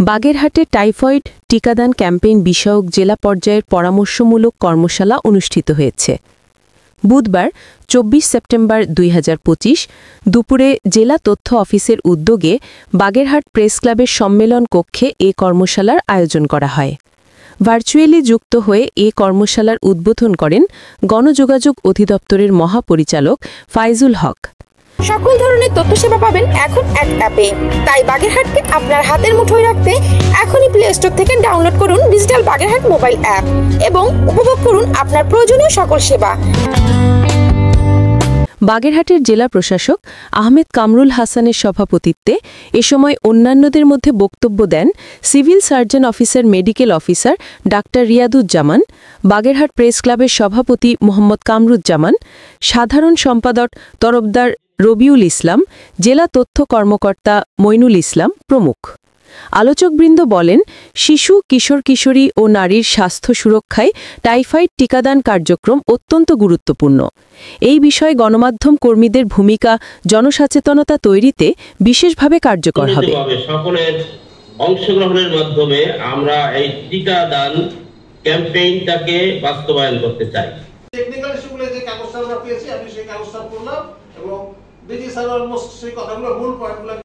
বাগেরহাটে টাইফয়েড টিকাদান ক্যাম্পেইন বিষয়ক জেলা পর্যায়ের পরামর্শমূলক কর্মশালা অনুষ্ঠিত হয়েছে। বুধবার ২৪ সেপ্টেম্বর ২০২৫ দুপুরে জেলা তথ্য অফিসের উদ্যোগে বাগেরহাট প্রেস ক্লাবের সম্মেলন কক্ষে এ কর্মশালার আয়োজন করা হয়। ভার্চুয়ালি যুক্ত হয়ে এ কর্মশালার উদ্বোধন করেন গণযোগাযোগ অধিদপ্তরের মহাপরিচালক ফাইজুল হক। সকল ধরনের তথ্য সেবা পাবেন এখন এক অ্যাপে। তাই বাগেরহাটকে আপনার হাতের মুঠোয় রাখতে এখনই প্লে স্টোর থেকে ডাউনলোড করুন ডিজিটাল বাগেরহাট মোবাইল অ্যাপ এবং উপভোগ করুন আপনার প্রয়োজনীয় সকল সেবা। বাগেরহাটের জেলা প্রশাসক আহমেদ কামরুল হাসানের সভাপতিত্বে এ সময় অন্যান্যদের মধ্যে বক্তব্য দেন civil surgeon officer medical officer doctor Riyaduzzaman, Bagerhat press ক্লাবের সভাপতি মোহাম্মদ কামরুজ্জামান, সাধারণ সম্পাদক তরফদার রবিউল ইসলাম, জেলা তথ্য কর্মকর্তা মইনুল ইসলাম প্রমুখ। আলোচকবৃন্দ বলেন, শিশু, কিশোর কিশোরী ও নারীর স্বাস্থ্য সুরক্ষায় টাইফয়েড টিকাদান কার্যক্রম অত্যন্ত গুরুত্বপূর্ণ। এই বিষয়ে গণমাধ্যম কর্মীদের ভূমিকা জনসচেতনতা তৈরিতে বিশেষভাবে কার্যকর হবে। সকলের অংশগ্রহণের মাধ্যমে আমরা এই টিকাদান ক্যাম্পেইনটাকে বাস্তবায়ন করতে চাই। টেকনিক্যাল ইস্যুগুলো যে কাগজটা আমরা পেয়েছি, আমি সেই কাগজটা পড়লাম এবং ডিজি স্যার অলমোস্ট সেই কথাগুলো মূল পয়েন্টগুলো